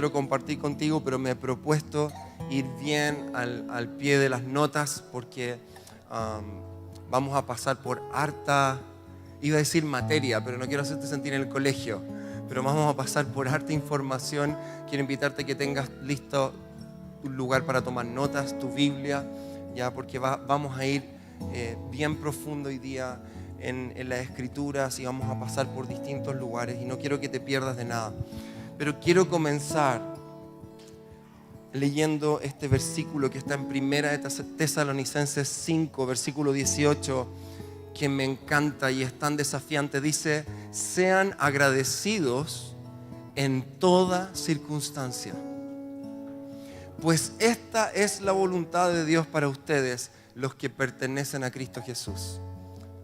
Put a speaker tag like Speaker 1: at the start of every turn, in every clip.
Speaker 1: quiero compartir contigo, pero me he propuesto ir bien al pie de las notas porque vamos a pasar por harta, iba a decir materia, pero no quiero hacerte sentir en el colegio, pero vamos a pasar por harta información. Quiero invitarte a que tengas listo un lugar para tomar notas, tu Biblia, ya, porque vamos a ir bien profundo hoy día en las Escrituras y vamos a pasar por distintos lugares y no quiero que te pierdas de nada. Pero quiero comenzar leyendo este versículo que está en 1 Tesalonicenses 5, versículo 18, que me encanta y es tan desafiante. Dice: sean agradecidos en toda circunstancia, pues esta es la voluntad de Dios para ustedes, los que pertenecen a Cristo Jesús.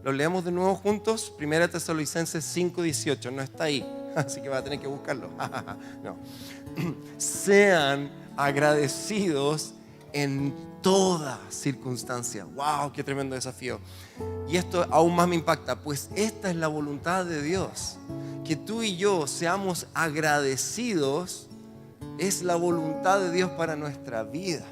Speaker 1: Lo leemos de nuevo juntos. 1 Tesalonicenses 5, 18. No está ahí, así que va a tener que buscarlo. No. Sean agradecidos en toda circunstancia. ¡Wow! ¡Qué tremendo desafío! Y esto aún más me impacta, pues esta es la voluntad de Dios. Que tú y yo seamos agradecidos es la voluntad de Dios para nuestra vida.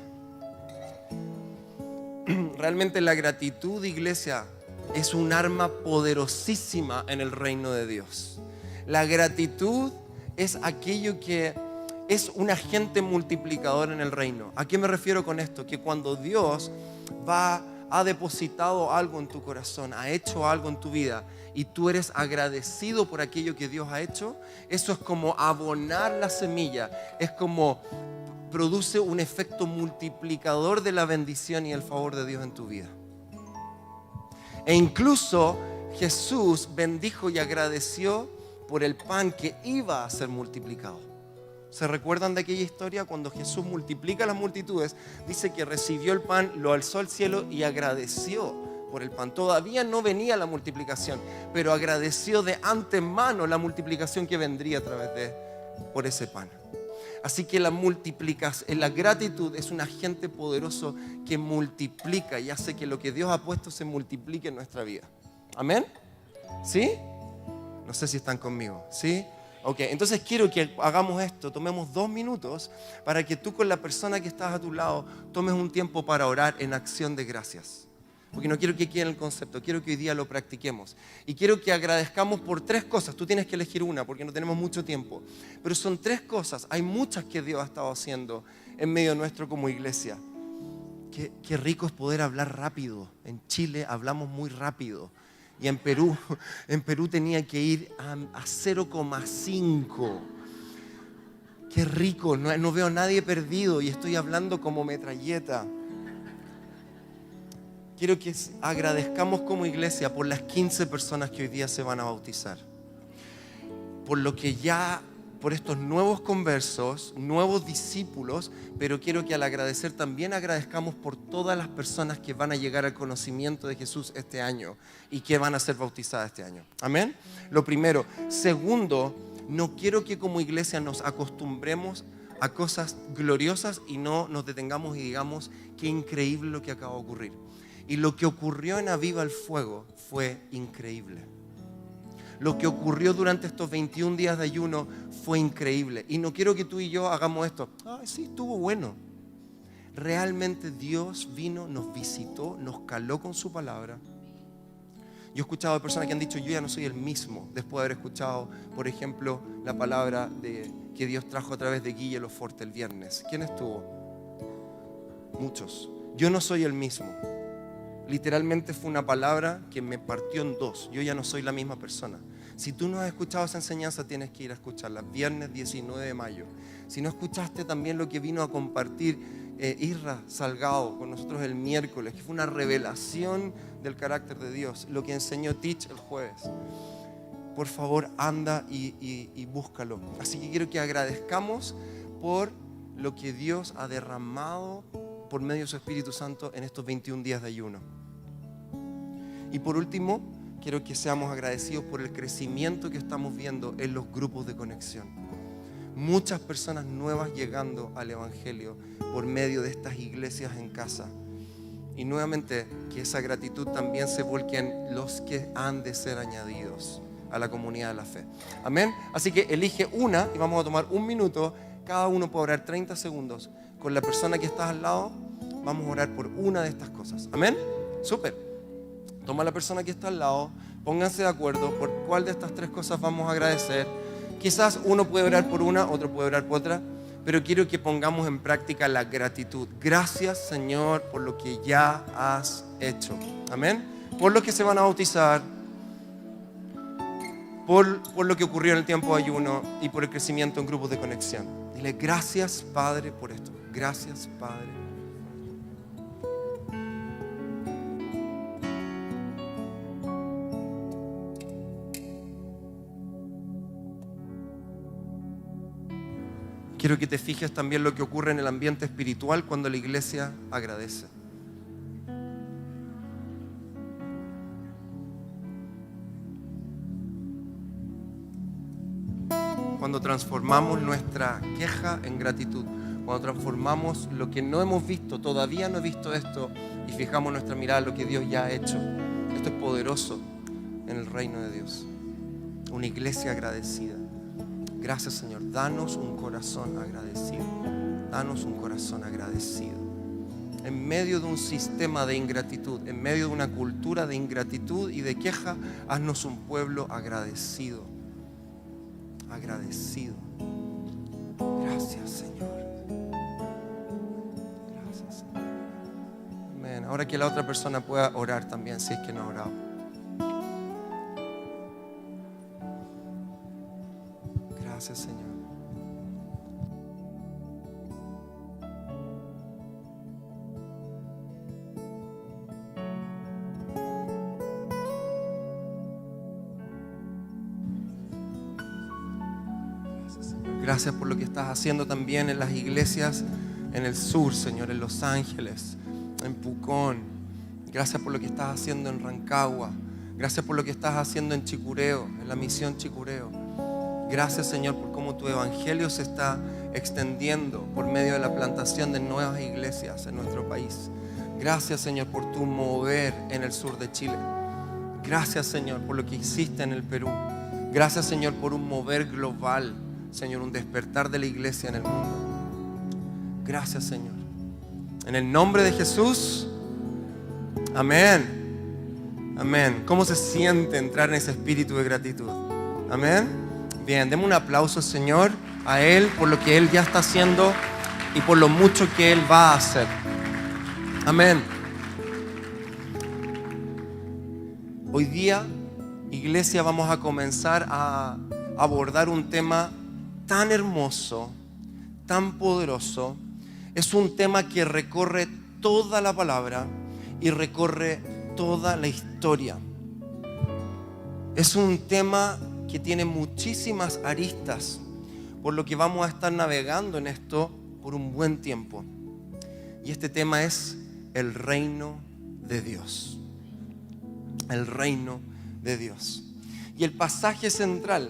Speaker 1: Realmente la gratitud, iglesia, es un arma poderosísima en el reino de Dios. La gratitud es aquello que es un agente multiplicador en el reino. ¿A qué me refiero con esto? Que cuando Dios ha depositado algo en tu corazón, ha hecho algo en tu vida y tú eres agradecido por aquello que Dios ha hecho, eso es como abonar la semilla, es como produce un efecto multiplicador de la bendición y el favor de Dios en tu vida. E incluso Jesús bendijo y agradeció por el pan que iba a ser multiplicado. ¿Se recuerdan de aquella historia? Cuando Jesús multiplica las multitudes, dice que recibió el pan, lo alzó al cielo y agradeció por el pan. Todavía no venía la multiplicación, pero agradeció de antemano la multiplicación que vendría a través por ese pan. Así que la gratitud es un agente poderoso que multiplica y hace que lo que Dios ha puesto se multiplique en nuestra vida. ¿Amén? ¿Sí? No sé si están conmigo. ¿Sí? Ok, entonces quiero que hagamos esto. Tomemos 2 minutos para que tú con la persona que estás a tu lado tomes un tiempo para orar en acción de gracias. Porque no quiero que quede en el concepto, quiero que hoy día lo practiquemos. Y quiero que agradezcamos por 3 cosas. Tú tienes que elegir una porque no tenemos mucho tiempo. Pero son 3 cosas. Hay muchas que Dios ha estado haciendo en medio nuestro como iglesia. Qué rico es poder hablar rápido. En Chile hablamos muy rápido. Y en Perú tenía que ir a 0,5. Qué rico, no veo a nadie perdido y estoy hablando como metralleta. Quiero que agradezcamos como iglesia por las 15 personas que hoy día se van a bautizar. Por estos nuevos conversos, nuevos discípulos, pero quiero que al agradecer también agradezcamos por todas las personas que van a llegar al conocimiento de Jesús este año y que van a ser bautizadas este año. Amén. Lo primero. Segundo, no quiero que como iglesia nos acostumbremos a cosas gloriosas y no nos detengamos y digamos qué increíble lo que acaba de ocurrir. Y lo que ocurrió en Aviva el Fuego fue increíble. Lo que ocurrió durante estos 21 días de ayuno fue increíble. Y no quiero que tú y yo hagamos esto. Ay, sí, estuvo bueno. Realmente Dios vino, nos visitó, nos caló con su palabra. Yo he escuchado a personas que han dicho: yo ya no soy el mismo, después de haber escuchado, por ejemplo, la palabra que Dios trajo a través de Guille Loforte el viernes. ¿Quién estuvo? Muchos. Yo no soy el mismo. Literalmente fue una palabra que me partió en 2. Yo ya no soy la misma persona. Si tú no has escuchado esa enseñanza, tienes que ir a escucharla. Viernes 19 de mayo. Si no escuchaste también lo que vino a compartir Isra Salgado con nosotros el miércoles, que fue una revelación del carácter de Dios. Lo que enseñó Teach el jueves. Por favor, anda y búscalo. Así que quiero que agradezcamos por lo que Dios ha derramado por medio de su Espíritu Santo en estos 21 días de ayuno. Y por último, quiero que seamos agradecidos por el crecimiento que estamos viendo en los grupos de conexión. Muchas personas nuevas llegando al Evangelio por medio de estas iglesias en casa. Y nuevamente, que esa gratitud también se vuelque en los que han de ser añadidos a la comunidad de la fe. Amén. Así que elige una y vamos a tomar 1 minuto cada uno puede orar 30 segundos con la persona que estás al lado. Vamos a orar por una de estas cosas. ¿Amén? Súper. Toma a la persona que está al lado, pónganse de acuerdo por cuál de estas 3 cosas vamos a agradecer. Quizás uno puede orar por una, otro puede orar por otra, pero quiero que pongamos en práctica la gratitud. Gracias, Señor, por lo que ya has hecho. Amén. Por los que se van a bautizar, por lo que ocurrió en el tiempo de ayuno y por el crecimiento en grupos de conexión. Dile, gracias, Padre, por esto. Gracias, Padre. Quiero que te fijes también lo que ocurre en el ambiente espiritual cuando la iglesia agradece. Cuando transformamos nuestra queja en gratitud, cuando transformamos lo que no hemos visto, todavía no he visto esto, y fijamos nuestra mirada en lo que Dios ya ha hecho. Esto es poderoso en el reino de Dios. Una iglesia agradecida. Gracias, Señor. Danos un corazón agradecido. Danos un corazón agradecido. En medio de un sistema de ingratitud, en medio de una cultura de ingratitud y de queja, haznos un pueblo agradecido. Agradecido. Gracias, Señor. Gracias, Señor. Amén. Ahora que la otra persona pueda orar también, si es que no ha orado. Gracias, Señor. Gracias, Señor. Gracias por lo que estás haciendo también en las iglesias en el sur, Señor, en Los Ángeles, en Pucón. Gracias por lo que estás haciendo en Rancagua. Gracias por lo que estás haciendo en Chicureo, en la misión Chicureo. Gracias, Señor, por cómo tu evangelio se está extendiendo por medio de la plantación de nuevas iglesias en nuestro país. Gracias, Señor, por tu mover en el sur de Chile. Gracias, Señor, por lo que hiciste en el Perú. Gracias, Señor, por un mover global, Señor, un despertar de la iglesia en el mundo. Gracias, Señor. En el nombre de Jesús. Amén. Amén. ¿Cómo se siente entrar en ese espíritu de gratitud? Amén. Bien, demos un aplauso, Señor, a Él por lo que Él ya está haciendo y por lo mucho que Él va a hacer. Amén. Hoy día, iglesia, vamos a comenzar a abordar un tema tan hermoso, tan poderoso. Es un tema que recorre toda la palabra y recorre toda la historia. Es un tema que tiene muchísimas aristas, por lo que vamos a estar navegando en esto por un buen tiempo. Y este tema es el reino de Dios. El reino de Dios. Y el pasaje central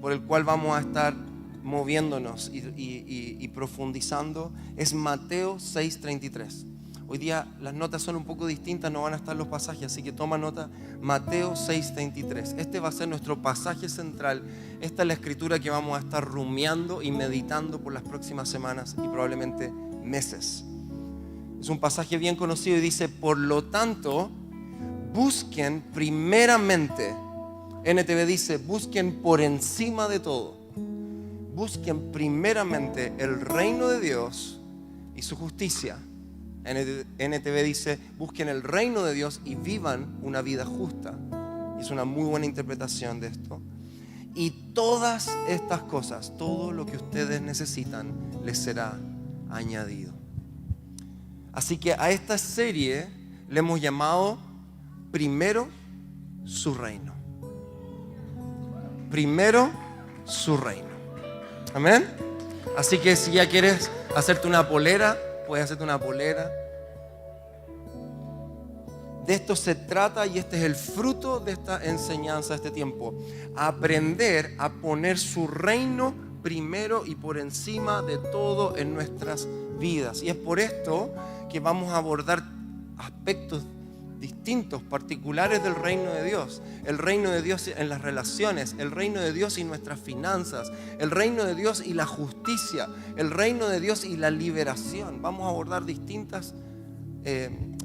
Speaker 1: por el cual vamos a estar moviéndonos y profundizando es Mateo 6:33. Hoy día las notas son un poco distintas, no van a estar los pasajes, así que toma nota. Mateo 6:33. Este va a ser nuestro pasaje central. Esta es la escritura que vamos a estar rumiando y meditando por las próximas semanas y probablemente meses. Es un pasaje bien conocido y dice: por lo tanto, busquen primeramente, NTV dice, busquen por encima de todo, busquen primeramente el reino de Dios y su justicia. NTV dice, busquen el reino de Dios y vivan una vida justa. Y es una muy buena interpretación de esto. Y todas estas cosas, todo lo que ustedes necesitan, les será añadido. Así que a esta serie le hemos llamado Primero su reino. Primero su reino. Amén. Así que si ya quieres hacerte una polera, puedes hacerte una polera. De esto se trata y este es el fruto de esta enseñanza, de este tiempo. Aprender a poner su reino primero y por encima de todo en nuestras vidas. Y es por esto que vamos a abordar aspectos distintos, particulares del reino de Dios. El reino de Dios en las relaciones, el reino de Dios y nuestras finanzas, el reino de Dios y la justicia, el reino de Dios y la liberación. Vamos a abordar distintas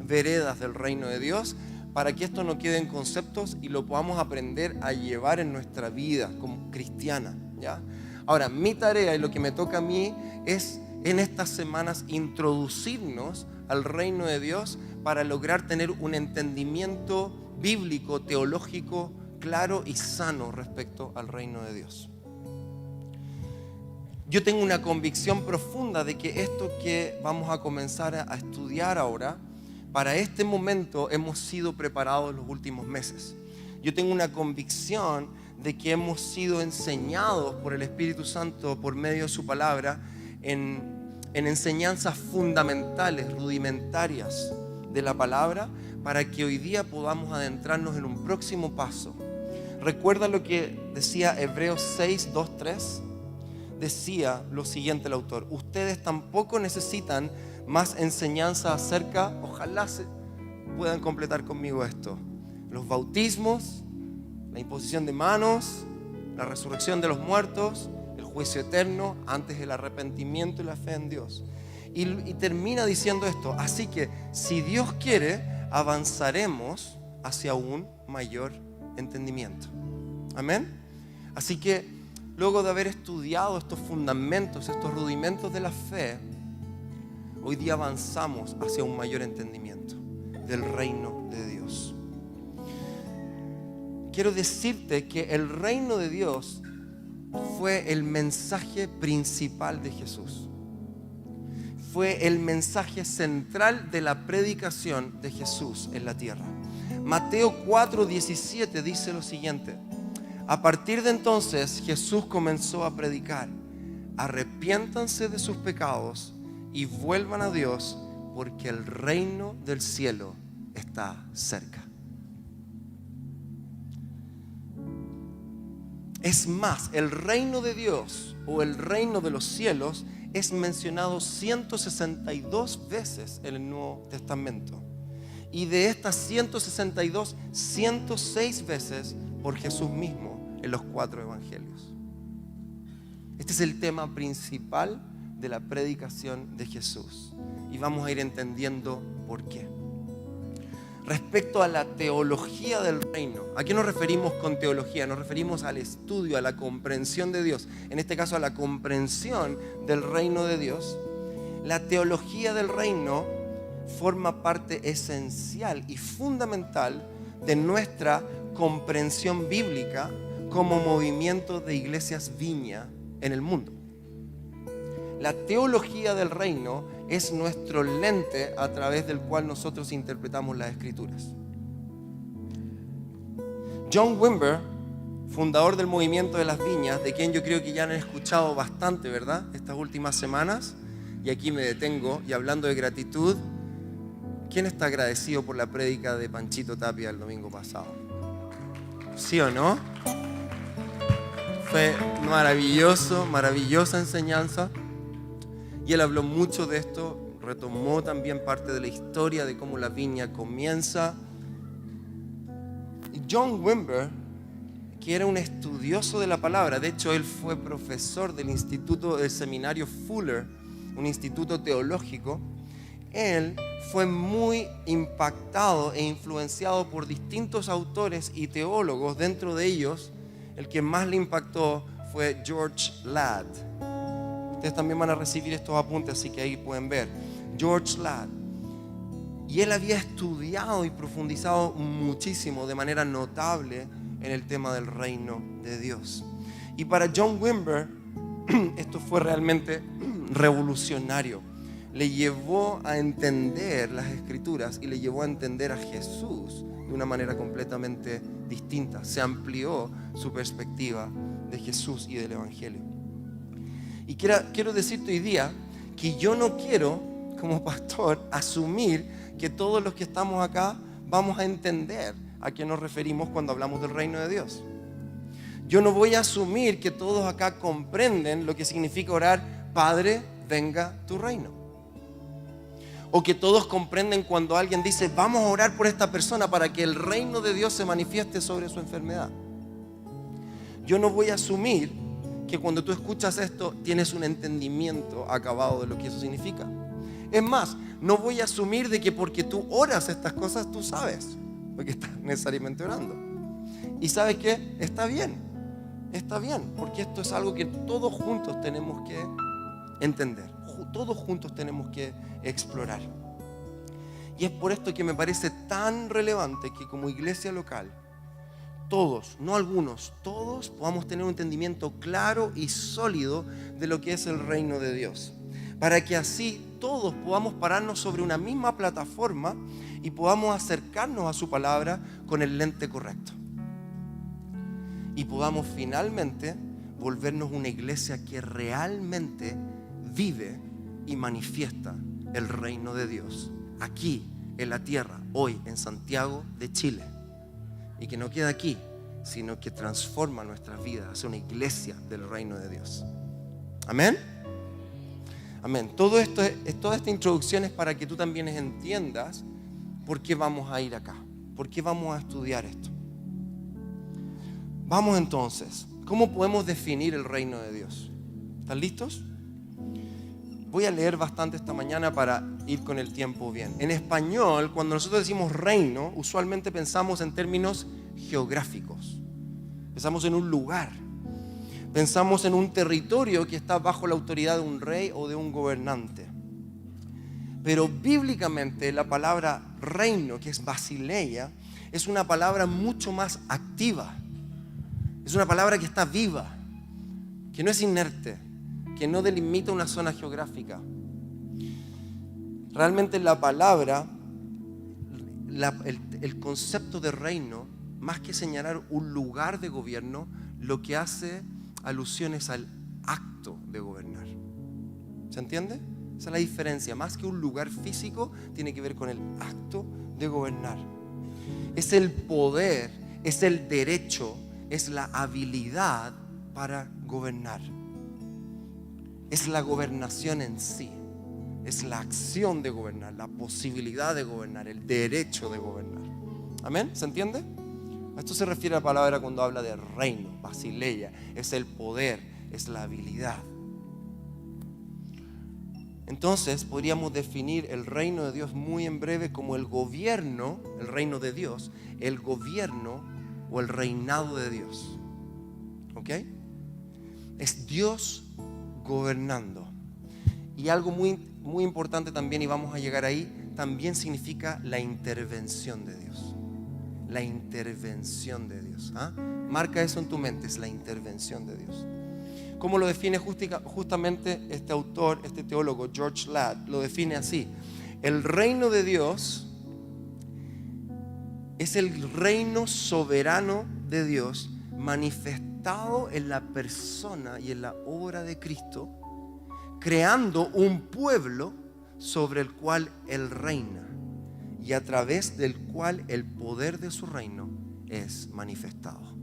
Speaker 1: veredas del reino de Dios para que esto no quede en conceptos y lo podamos aprender a llevar en nuestra vida como cristiana, ¿ya? Ahora, mi tarea y lo que me toca a mí es en estas semanas introducirnos al reino de Dios para lograr tener un entendimiento bíblico, teológico, claro y sano respecto al reino de Dios. Yo tengo una convicción profunda de que esto que vamos a comenzar a estudiar ahora, para este momento hemos sido preparados los últimos meses. Yo tengo una convicción de que hemos sido enseñados por el Espíritu Santo por medio de su palabra en enseñanzas fundamentales, rudimentarias de la palabra, para que hoy día podamos adentrarnos en un próximo paso. ¿Recuerda lo que decía Hebreos 6, 2, 3? Decía lo siguiente el autor: ustedes tampoco necesitan más enseñanza acerca, ojalá puedan completar conmigo esto, los bautismos, la imposición de manos, la resurrección de los muertos, el juicio eterno, antes el arrepentimiento y la fe en Dios. Y termina diciendo esto: así que si Dios quiere, avanzaremos hacia un mayor entendimiento. Amén. Así que luego de haber estudiado estos fundamentos, estos rudimentos de la fe, hoy día avanzamos hacia un mayor entendimiento del reino de Dios. Quiero decirte que el reino de Dios fue el mensaje principal de Jesús. Fue el mensaje central de la predicación de Jesús en la tierra. Mateo 4:17 dice lo siguiente: a partir de entonces Jesús comenzó a predicar: arrepiéntanse de sus pecados y vuelvan a Dios, porque el reino del cielo está cerca. Es más, el reino de Dios o el reino de los cielos es mencionado 162 veces en el Nuevo Testamento. Y de estas 162, 106 veces por Jesús mismo en los 4 evangelios. Este es el tema principal de la predicación de Jesús. Y vamos a ir entendiendo por qué. Respecto a la teología del reino, ¿a qué nos referimos con teología? Nos referimos al estudio, a la comprensión de Dios. En este caso, a la comprensión del reino de Dios. La teología del reino forma parte esencial y fundamental de nuestra comprensión bíblica como movimiento de iglesias Viña en el mundo. La teología del reino es nuestro lente a través del cual nosotros interpretamos las Escrituras. John Wimber, fundador del movimiento de las Viñas, de quien yo creo que ya han escuchado bastante, ¿verdad?, estas últimas semanas, y aquí me detengo, y hablando de gratitud, ¿quién está agradecido por la prédica de Panchito Tapia el domingo pasado? ¿Sí o no? Fue maravilloso, maravillosa enseñanza. Y él habló mucho de esto, retomó también parte de la historia de cómo la viña comienza. Y John Wimber, que era un estudioso de la palabra, de hecho él fue profesor del seminario Fuller, un instituto teológico, él fue muy impactado e influenciado por distintos autores y teólogos. Dentro de ellos, el que más le impactó fue George Ladd. Ustedes también van a recibir estos apuntes, así que ahí pueden ver. George Ladd. Y él había estudiado y profundizado muchísimo, de manera notable, en el tema del reino de Dios. Y para John Wimber, esto fue realmente revolucionario. Le llevó a entender las Escrituras y le llevó a entender a Jesús de una manera completamente distinta. Se amplió su perspectiva de Jesús y del Evangelio. Y quiero decirte hoy día que yo no quiero, como pastor, asumir que todos los que estamos acá vamos a entender a qué nos referimos cuando hablamos del reino de Dios. Yo no voy a asumir que todos acá comprenden lo que significa orar: Padre, venga tu reino. O que todos comprenden cuando alguien dice, vamos a orar por esta persona para que el reino de Dios se manifieste sobre su enfermedad. Yo no voy a asumir que cuando tú escuchas esto tienes un entendimiento acabado de lo que eso significa. Es más, no voy a asumir de que porque tú oras estas cosas tú sabes, porque estás necesariamente orando. ¿Y sabes qué? Está bien, porque esto es algo que todos juntos tenemos que entender, todos juntos tenemos que explorar. Y es por esto que me parece tan relevante que como iglesia local, todos, no algunos, todos podamos tener un entendimiento claro y sólido de lo que es el reino de Dios. Para que así todos podamos pararnos sobre una misma plataforma y podamos acercarnos a su palabra con el lente correcto. Y podamos finalmente volvernos una iglesia que realmente vive y manifiesta el reino de Dios aquí en la tierra, hoy en Santiago de Chile. Y que no queda aquí, sino que transforma nuestras vidas hacia una iglesia del reino de Dios. Amén. Amén. Toda esta introducción es para que tú también entiendas por qué vamos a ir acá, por qué vamos a estudiar esto. Vamos entonces, ¿cómo podemos definir el reino de Dios? ¿Están listos? Voy a leer bastante esta mañana para ir con el tiempo bien. En español, cuando nosotros decimos reino, usualmente pensamos en términos geográficos. Pensamos en un lugar. Pensamos en un territorio que está bajo la autoridad de un rey o de un gobernante. Pero bíblicamente la palabra reino, que es basileia, es una palabra mucho más activa. Es una palabra que está viva, que no es inerte, que no delimita una zona geográfica. Realmente la palabra, el concepto de reino, más que señalar un lugar de gobierno, lo que hace alusiones al acto de gobernar. ¿Se entiende? Esa es la diferencia. Más que un lugar físico, tiene que ver con el acto de gobernar. Es el poder, es el derecho, es la habilidad para gobernar. Es la gobernación en sí. Es la acción de gobernar, la posibilidad de gobernar, el derecho de gobernar. ¿Amén? ¿Se entiende? A esto se refiere la palabra cuando habla de reino, basileia. Es el poder, es la habilidad. Entonces podríamos definir el reino de Dios muy en breve como el gobierno, el reino de Dios, el gobierno o el reinado de Dios. ¿Ok? Es Dios gobernando. Y algo muy importante también, y vamos a llegar ahí, también significa la intervención de Dios. La intervención de Dios. ¿Ah? Marca eso en tu mente, es la intervención de Dios. ¿Cómo lo define justamente este autor, este teólogo, George Ladd? Lo define así: el reino de Dios es el reino soberano de Dios manifestado en la persona y en la obra de Cristo, creando un pueblo sobre el cual Él reina y a través del cual el poder de su reino es manifestado.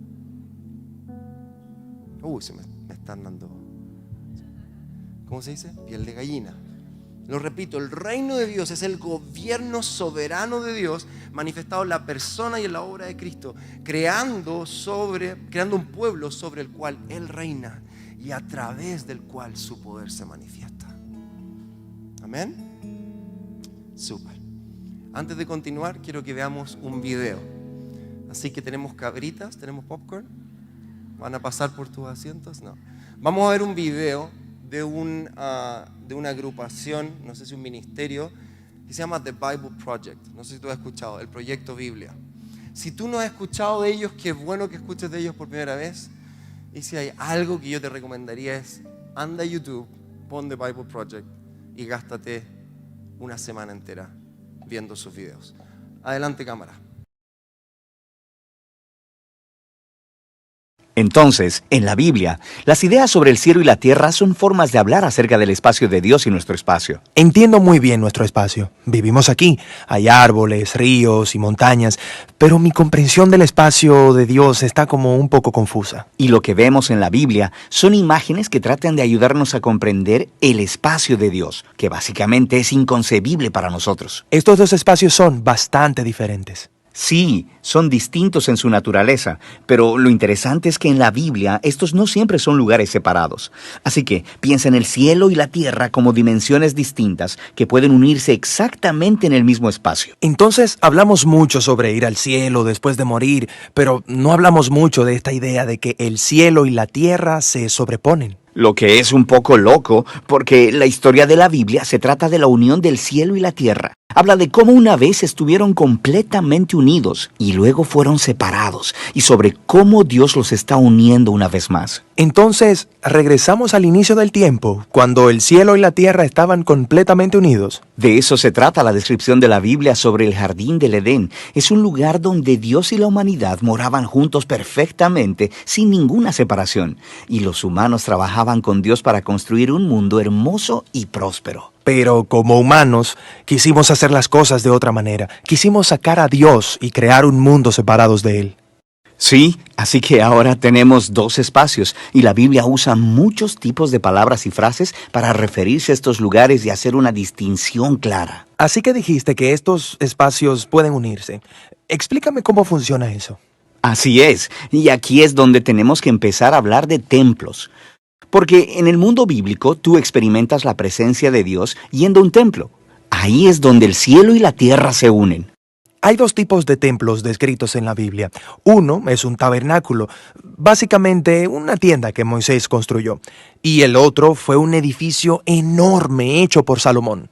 Speaker 1: Se me están dando, ¿cómo se dice? Piel de gallina. Lo repito, el reino de Dios es el gobierno soberano de Dios manifestado en la persona y en la obra de Cristo, creando un pueblo sobre el cual Él reina y a través del cual su poder se manifiesta. Amén. Súper. Antes de continuar, quiero que veamos un video. Así que tenemos cabritas, tenemos popcorn. ¿Van a pasar por tus asientos? No. Vamos a ver un video de una agrupación, no sé si un ministerio, que se llama The Bible Project. No sé si tú has escuchado, el Proyecto Biblia. Si tú no has escuchado de ellos, qué bueno que escuches de ellos por primera vez. Y si hay algo que yo te recomendaría es, anda a YouTube, pon The Bible Project y gástate una semana entera viendo sus videos. Adelante, cámara.
Speaker 2: Entonces, en la Biblia, las ideas sobre el cielo y la tierra son formas de hablar acerca del espacio de Dios y nuestro espacio.
Speaker 3: Entiendo muy bien nuestro espacio. Vivimos aquí. Hay árboles, ríos y montañas, pero mi comprensión del espacio de Dios está como un poco confusa.
Speaker 2: Y lo que vemos en la Biblia son imágenes que tratan de ayudarnos a comprender el espacio de Dios, que básicamente es inconcebible para nosotros.
Speaker 3: Estos dos espacios son bastante diferentes.
Speaker 2: Sí, son distintos en su naturaleza, pero lo interesante es que en la Biblia estos no siempre son lugares separados. Así que piensa en el cielo y la tierra como dimensiones distintas que pueden unirse exactamente en el mismo espacio.
Speaker 3: Entonces hablamos mucho sobre ir al cielo después de morir, pero no hablamos mucho de esta idea de que el cielo y la tierra se sobreponen.
Speaker 2: Lo que es un poco loco, porque la historia de la Biblia se trata de la unión del cielo y la tierra. Habla de cómo una vez estuvieron completamente unidos y luego fueron separados, y sobre cómo Dios los está uniendo una vez más.
Speaker 3: Entonces, regresamos al inicio del tiempo, cuando el cielo y la tierra estaban completamente unidos.
Speaker 2: De eso se trata la descripción de la Biblia sobre el jardín del Edén. Es un lugar donde Dios y la humanidad moraban juntos perfectamente, sin ninguna separación, y los humanos trabajaban con Dios para construir un mundo hermoso y próspero.
Speaker 3: Pero como humanos, quisimos hacer las cosas de otra manera. Quisimos sacar a Dios y crear un mundo separados de Él.
Speaker 2: Sí, así que ahora tenemos dos espacios, y la Biblia usa muchos tipos de palabras y frases para referirse a estos lugares y hacer una distinción clara.
Speaker 3: Así que dijiste que estos espacios pueden unirse. Explícame cómo funciona eso.
Speaker 2: Así es, y aquí es donde tenemos que empezar a hablar de templos. Porque en el mundo bíblico tú experimentas la presencia de Dios yendo a un templo. Ahí es donde el cielo y la tierra se unen.
Speaker 3: Hay dos tipos de templos descritos en la Biblia. Uno es un tabernáculo, básicamente una tienda que Moisés construyó. Y el otro fue un edificio enorme hecho por Salomón.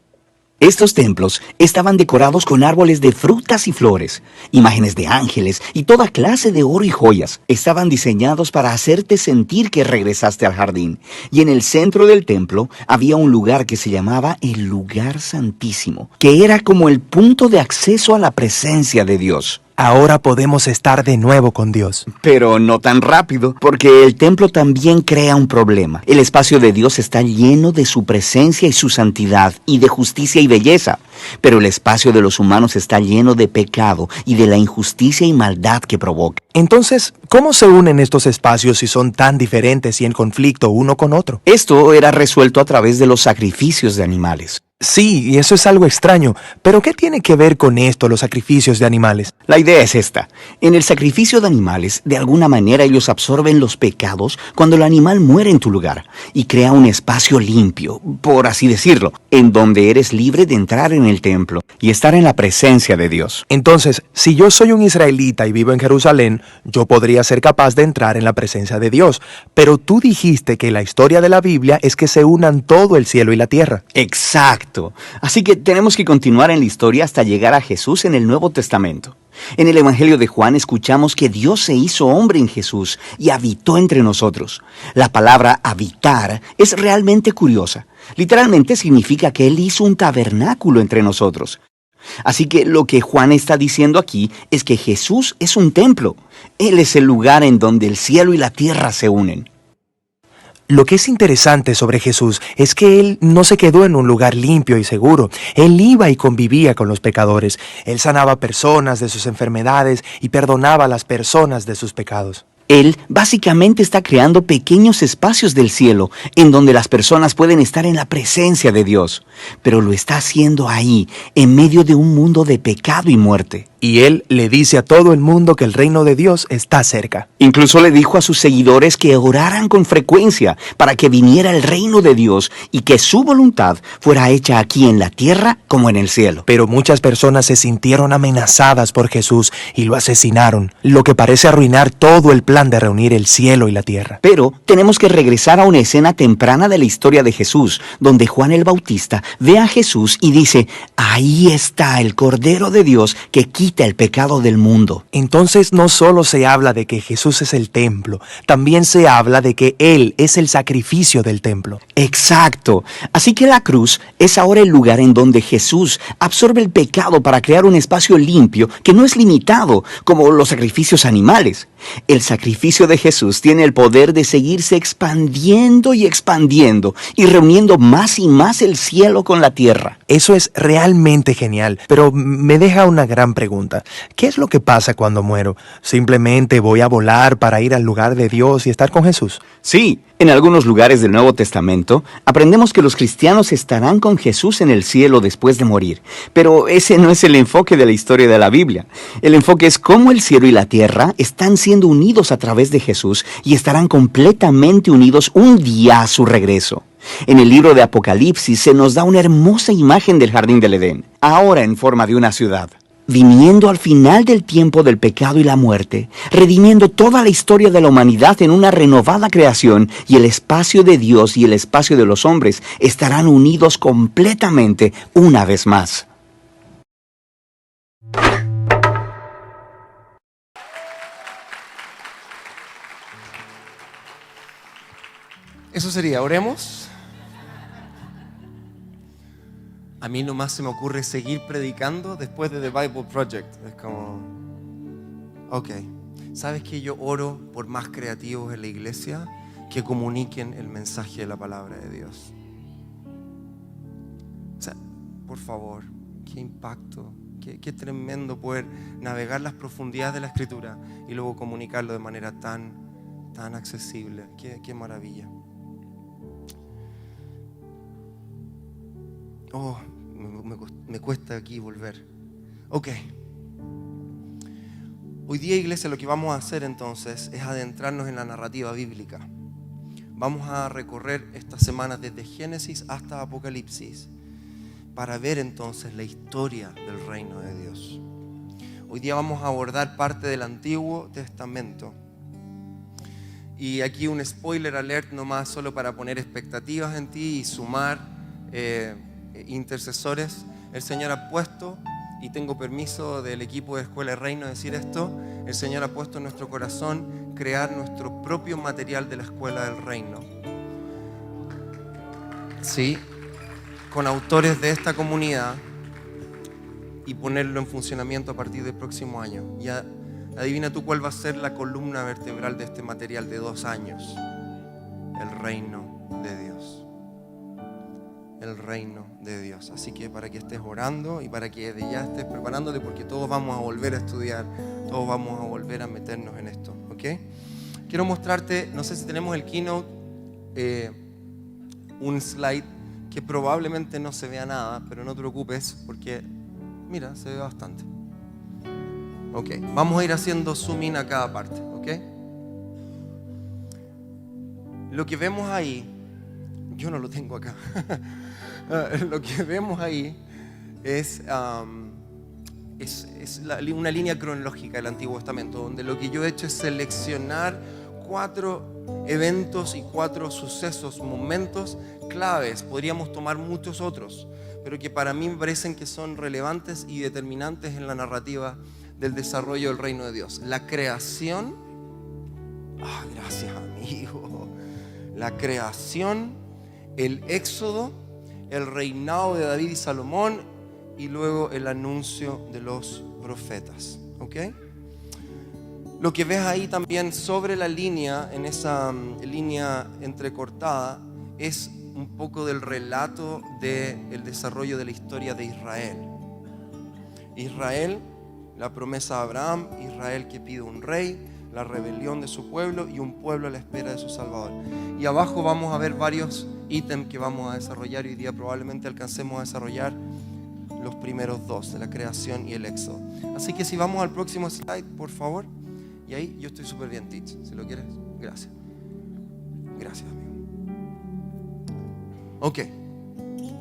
Speaker 2: Estos templos estaban decorados con árboles de frutas y flores, imágenes de ángeles y toda clase de oro y joyas. Estaban diseñados para hacerte sentir que regresaste al jardín. Y en el centro del templo había un lugar que se llamaba el lugar santísimo, que era como el punto de acceso a la presencia de Dios.
Speaker 3: Ahora podemos estar de nuevo con Dios.
Speaker 2: Pero no tan rápido, porque el templo también crea un problema. El espacio de Dios está lleno de su presencia y su santidad, y de justicia y belleza. Pero el espacio de los humanos está lleno de pecado y de la injusticia y maldad que provoca.
Speaker 3: Entonces, ¿cómo se unen estos espacios si son tan diferentes y en conflicto uno con otro?
Speaker 2: Esto era resuelto a través de los sacrificios de animales.
Speaker 3: Sí, y eso es algo extraño, pero ¿qué tiene que ver con esto los sacrificios de animales?
Speaker 2: La idea es esta. En el sacrificio de animales, de alguna manera ellos absorben los pecados cuando el animal muere en tu lugar y crea un espacio limpio, por así decirlo, en donde eres libre de entrar en el templo y estar en la presencia de Dios.
Speaker 3: Entonces, si yo soy un israelita y vivo en Jerusalén, yo podría ser capaz de entrar en la presencia de Dios. Pero tú dijiste que la historia de la Biblia es que se unan todo el cielo y la tierra.
Speaker 2: Exacto. Así que tenemos que continuar en la historia hasta llegar a Jesús en el Nuevo Testamento. En el Evangelio de Juan escuchamos que Dios se hizo hombre en Jesús y habitó entre nosotros. La palabra habitar es realmente curiosa. Literalmente significa que Él hizo un tabernáculo entre nosotros. Así que lo que Juan está diciendo aquí es que Jesús es un templo. Él es el lugar en donde el cielo y la tierra se unen.
Speaker 3: Lo que es interesante sobre Jesús es que Él no se quedó en un lugar limpio y seguro. Él iba y convivía con los pecadores. Él sanaba personas de sus enfermedades y perdonaba a las personas de sus pecados.
Speaker 2: Él básicamente está creando pequeños espacios del cielo en donde las personas pueden estar en la presencia de Dios, pero lo está haciendo ahí, en medio de un mundo de pecado y muerte.
Speaker 3: Y Él le dice a todo el mundo que el reino de Dios está cerca.
Speaker 2: Incluso le dijo a sus seguidores que oraran con frecuencia para que viniera el reino de Dios y que su voluntad fuera hecha aquí en la tierra como en el cielo.
Speaker 3: Pero muchas personas se sintieron amenazadas por Jesús y lo asesinaron, lo que parece arruinar todo el plan de reunir el cielo y la tierra.
Speaker 2: Pero tenemos que regresar a una escena temprana de la historia de Jesús, donde Juan el Bautista ve a Jesús y dice: ahí está el Cordero de Dios que quita quita el pecado del mundo.
Speaker 3: Entonces no solo se habla de que Jesús es el templo, también se habla de que Él es el sacrificio del templo.
Speaker 2: Exacto. Así que la cruz es ahora el lugar en donde Jesús absorbe el pecado para crear un espacio limpio que no es limitado como los sacrificios animales. El sacrificio de Jesús tiene el poder de seguirse expandiendo y expandiendo y reuniendo más y más el cielo con la tierra.
Speaker 3: Eso es realmente genial, pero me deja una gran pregunta. ¿Qué es lo que pasa cuando muero? ¿Simplemente voy a volar para ir al lugar de Dios y estar con Jesús?
Speaker 2: Sí, en algunos lugares del Nuevo Testamento aprendemos que los cristianos estarán con Jesús en el cielo después de morir. Pero ese no es el enfoque de la historia de la Biblia. El enfoque es cómo el cielo y la tierra están siendo unidos a través de Jesús y estarán completamente unidos un día a su regreso. En el libro de Apocalipsis se nos da una hermosa imagen del jardín del Edén, ahora en forma de una ciudad. Viniendo al final del tiempo del pecado y la muerte, redimiendo toda la historia de la humanidad en una renovada creación, y el espacio de Dios y el espacio de los hombres estarán unidos completamente una vez más.
Speaker 1: Eso sería, oremos. A mí nomás se me ocurre seguir predicando después de The Bible Project. Es como, ok, ¿sabes que yo oro por más creativos en la iglesia que comuniquen el mensaje de la palabra de Dios? O sea, por favor, qué impacto, qué tremendo poder navegar las profundidades de la Escritura y luego comunicarlo de manera tan accesible. Qué maravilla. Oh, me cuesta aquí volver. Ok. Hoy día, iglesia, lo que vamos a hacer entonces es adentrarnos en la narrativa bíblica. Vamos a recorrer esta semana desde Génesis hasta Apocalipsis para ver entonces la historia del reino de Dios. Hoy día vamos a abordar parte del Antiguo Testamento. Y aquí un spoiler alert nomás, solo para poner expectativas en ti y sumar intercesores. El Señor ha puesto, y tengo permiso del equipo de Escuela de Reino de decir esto, el Señor ha puesto en nuestro corazón crear nuestro propio material de la Escuela del Reino. Sí, con autores de esta comunidad, y ponerlo en funcionamiento a partir del próximo año. Ya adivina tú cuál va a ser la columna vertebral de este material de 2 años. El reino de Dios. El reino de Dios. Así que para que estés orando y para que desde ya estés preparándote, porque todos vamos a volver a estudiar, todos vamos a volver a meternos en esto, ¿ok? Quiero mostrarte, no sé si tenemos el keynote, un slide que probablemente no se vea nada, pero no te preocupes porque, mira, se ve bastante. Ok, vamos a ir haciendo zoom in a cada parte, ¿ok? Lo que vemos ahí, yo no lo tengo acá. Lo que vemos ahí es una línea cronológica del Antiguo Testamento, donde lo que yo he hecho es seleccionar 4 eventos y 4 sucesos, momentos claves. Podríamos tomar muchos otros, pero que para mí me parecen que son relevantes y determinantes en la narrativa del desarrollo del reino de Dios. La creación, gracias amigo, la creación, el éxodo, el reinado de David y Salomón y luego el anuncio de los profetas, ¿ok? Lo que ves ahí también sobre la línea, en esa línea entrecortada, es un poco del relato del desarrollo de la historia de Israel. Israel, la promesa de Abraham, Israel que pide un rey, la rebelión de su pueblo y un pueblo a la espera de su Salvador. Y abajo vamos a ver varios ítems que vamos a desarrollar. Hoy día probablemente alcancemos a desarrollar los primeros 2, de la creación y el éxodo. Así que si vamos al próximo slide, por favor. Y ahí yo estoy súper bien, Tich, si lo quieres. Gracias. Gracias, amigo. Ok,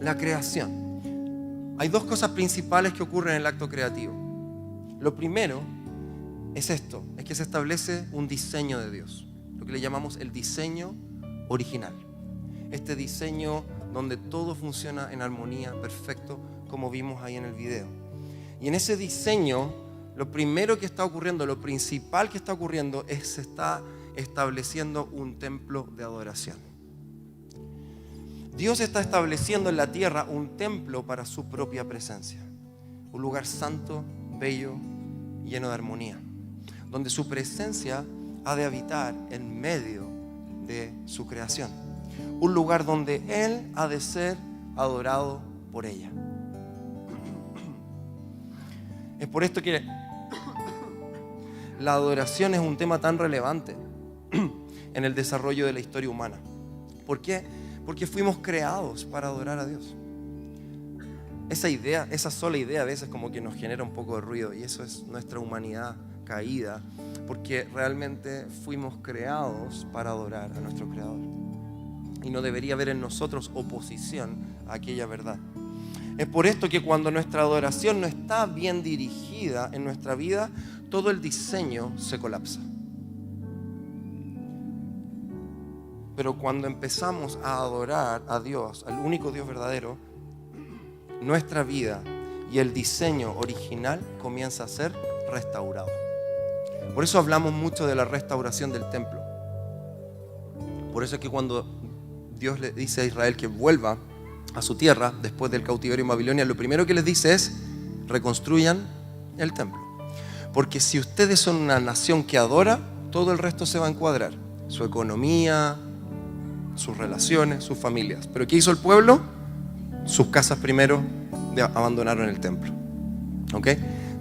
Speaker 1: la creación. Hay 2 cosas principales que ocurren en el acto creativo. Lo primero es esto, es que se establece un diseño de Dios, lo que le llamamos el diseño original. Este diseño donde todo funciona en armonía, perfecto, como vimos ahí en el video. Y en ese diseño lo primero que está ocurriendo, lo principal que está ocurriendo es se está estableciendo un templo de adoración. Dios está estableciendo en la tierra un templo para su propia presencia. Un lugar santo, bello, lleno de armonía, donde su presencia ha de habitar en medio de su creación. Un lugar donde Él ha de ser adorado por ella. Es por esto que la adoración es un tema tan relevante en el desarrollo de la historia humana. ¿Por qué? Porque fuimos creados para adorar a Dios. Esa idea, esa sola idea a veces como que nos genera un poco de ruido, y eso es nuestra humanidad caída, porque realmente fuimos creados para adorar a nuestro Creador. Y no debería haber en nosotros oposición a aquella verdad. Es por esto que cuando nuestra adoración no está bien dirigida en nuestra vida, todo el diseño se colapsa. Pero cuando empezamos a adorar a Dios, al único Dios verdadero, nuestra vida y el diseño original comienza a ser restaurado. Por eso hablamos mucho de la restauración del templo. Por eso es que cuando Dios le dice a Israel que vuelva a su tierra después del cautiverio en Babilonia, lo primero que les dice es: reconstruyan el templo. Porque si ustedes son una nación que adora, todo el resto se va a encuadrar. Su economía, sus relaciones, sus familias. Pero ¿qué hizo el pueblo? Sus casas primero abandonaron el templo. ¿Ok?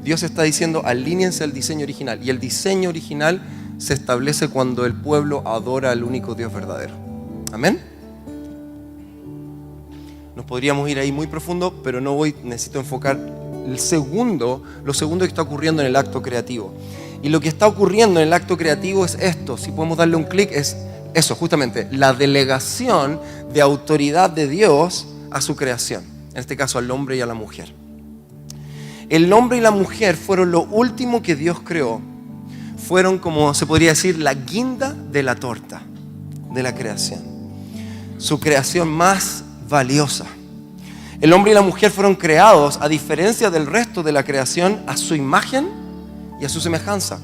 Speaker 1: Dios está diciendo: alíñense al diseño original. Y el diseño original se establece cuando el pueblo adora al único Dios verdadero. ¿Amén? Nos podríamos ir ahí muy profundo, pero no voy, necesito enfocar lo segundo que está ocurriendo en el acto creativo. Y lo que está ocurriendo en el acto creativo es esto. Si podemos darle un clic, es eso, justamente, la delegación de autoridad de Dios a su creación. En este caso, al hombre y a la mujer. El hombre y la mujer fueron lo último que Dios creó. Fueron, como se podría decir, la guinda de la torta de la creación. Su creación más valiosa. El hombre y la mujer fueron creados, a diferencia del resto de la creación, a su imagen y a su semejanza.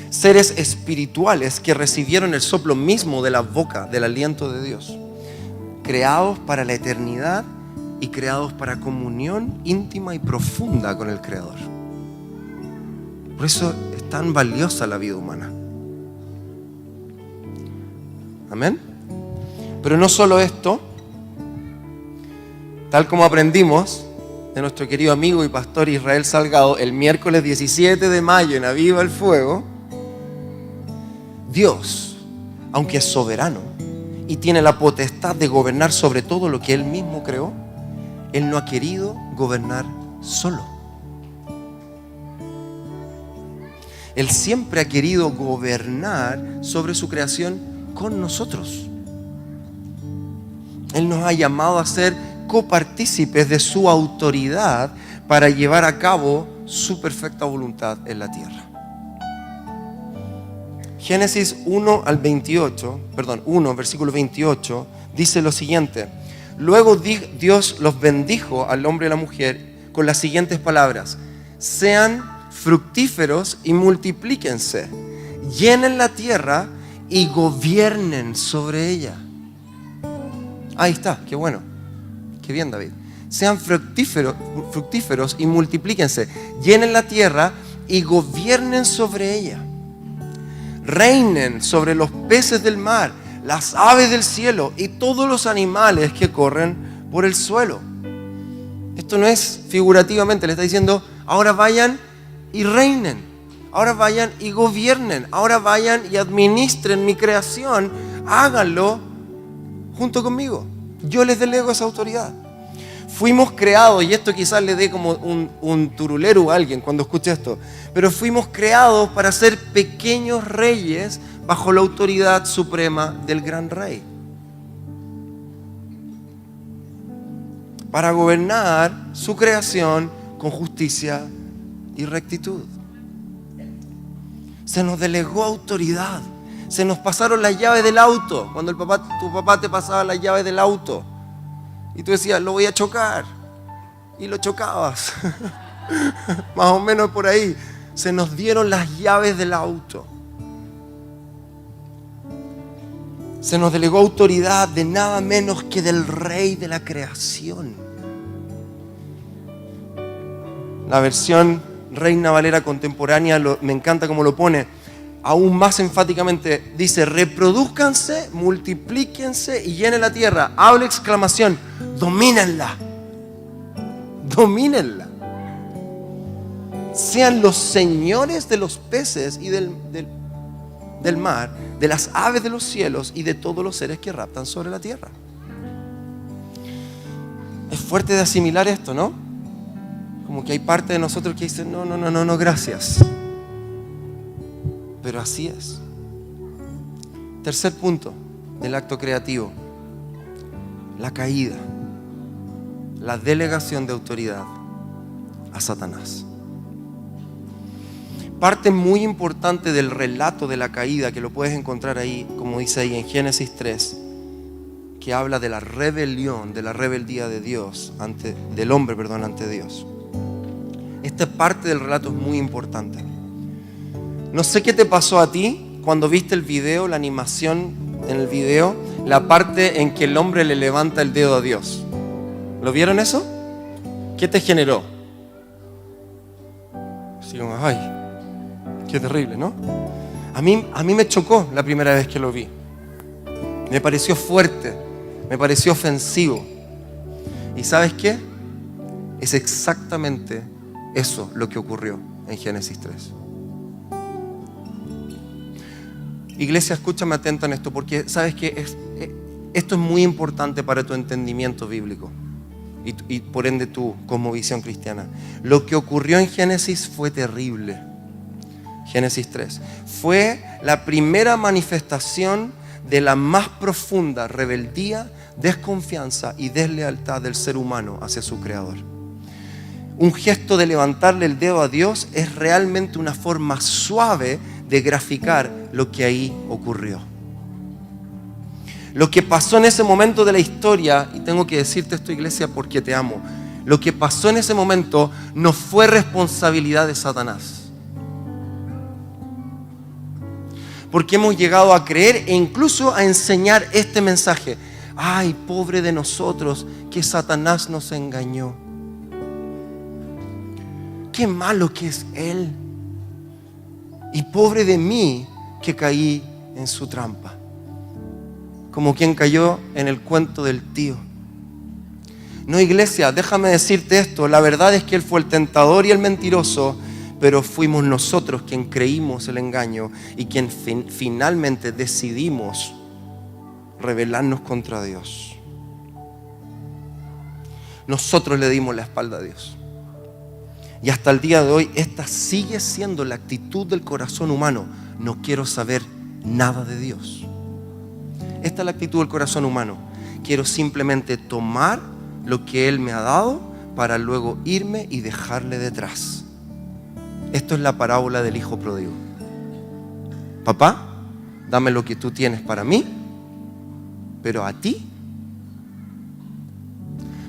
Speaker 1: Seres espirituales que recibieron el soplo mismo de la boca, del aliento de Dios. Creados para la eternidad y creados para comunión íntima y profunda con el Creador. Por eso es tan valiosa la vida humana. Amén. Pero no solo esto, tal como aprendimos de nuestro querido amigo y pastor Israel Salgado el miércoles 17 de mayo en Aviva el Fuego, Dios, aunque es soberano y tiene la potestad de gobernar sobre todo lo que Él mismo creó, Él no ha querido gobernar solo. Él siempre ha querido gobernar sobre su creación con nosotros. Él nos ha llamado a ser copartícipes de su autoridad para llevar a cabo su perfecta voluntad en la tierra. Génesis 1, versículo 28, dice lo siguiente: luego Dios los bendijo al hombre y a la mujer con las siguientes palabras: sean fructíferos y multiplíquense, llenen la tierra y gobiernen sobre ella. Ahí está, qué bueno, qué bien, David. Sean fructíferos y multiplíquense, llenen la tierra y gobiernen sobre ella. Reinen sobre los peces del mar, las aves del cielo y todos los animales que corren por el suelo. Esto no es figurativamente, le está diciendo: ahora vayan y reinen, ahora vayan y gobiernen, ahora vayan y administren mi creación, háganlo junto conmigo. Yo les delego esa autoridad. Fuimos creados, y esto quizás le dé como un turulero a alguien cuando escuche esto, pero fuimos creados para ser pequeños reyes bajo la autoridad suprema del gran rey. Para gobernar su creación con justicia y rectitud. Se nos delegó autoridad. Se nos pasaron las llaves del auto. Cuando tu papá te pasaba las llaves del auto y tú decías: lo voy a chocar, y lo chocabas. Más o menos por ahí. Se nos dieron las llaves del auto. Se nos delegó autoridad de nada menos que del Rey de la creación. La versión Reina Valera contemporánea me encanta cómo lo pone. Aún más enfáticamente dice: reproduzcanse, multiplíquense y llenen la tierra. Habla exclamación: domínenla. Domínenla. Sean los señores de los peces y del mar, de las aves de los cielos y de todos los seres que raptan sobre la tierra. Es fuerte de asimilar esto, ¿no? Como que hay parte de nosotros que dicen: no, gracias. Pero así es. Tercer punto del acto creativo: la caída, la delegación de autoridad a Satanás. Parte muy importante del relato de la caída, que lo puedes encontrar ahí, como dice ahí en Génesis 3, que habla de la rebelión, de la rebeldía de Dios, del hombre ante Dios. Esta parte del relato es muy importante. No sé qué te pasó a ti cuando viste el video, la animación en el video, la parte en que el hombre le levanta el dedo a Dios. ¿Lo vieron eso? ¿Qué te generó? Así como, ay, qué terrible, ¿no? A mí me chocó la primera vez que lo vi. Me pareció fuerte, me pareció ofensivo. ¿Y sabes qué? Es exactamente eso lo que ocurrió en Génesis 3. Iglesia, escúchame atento en esto, porque sabes que esto es muy importante para tu entendimiento bíblico y por ende tu cosmovisión cristiana. Lo que ocurrió en Génesis fue terrible. Génesis 3 fue la primera manifestación de la más profunda rebeldía, desconfianza y deslealtad del ser humano hacia su creador. Un gesto de levantarle el dedo a Dios es realmente una forma suave de graficar lo que ahí ocurrió. Lo que pasó en ese momento de la historia, y tengo que decirte esto, iglesia, porque te amo, lo que pasó en ese momento no fue responsabilidad de Satanás. Porque hemos llegado a creer e incluso a enseñar este mensaje: ay, pobre de nosotros que Satanás nos engañó. Qué malo que es él. Y pobre de mí que caí en su trampa. Como quien cayó en el cuento del tío. No, iglesia, déjame decirte esto. La verdad es que él fue el tentador y el mentiroso, pero fuimos nosotros quien creímos el engaño y quien finalmente decidimos rebelarnos contra Dios. Nosotros le dimos la espalda a Dios. Y hasta el día de hoy esta sigue siendo la actitud del corazón humano: no quiero saber nada de Dios. Esta es la actitud del corazón humano: quiero simplemente tomar lo que Él me ha dado para luego irme y dejarle detrás. Esto es la parábola del hijo pródigo. Papá, dame lo que tú tienes para mí, pero a ti.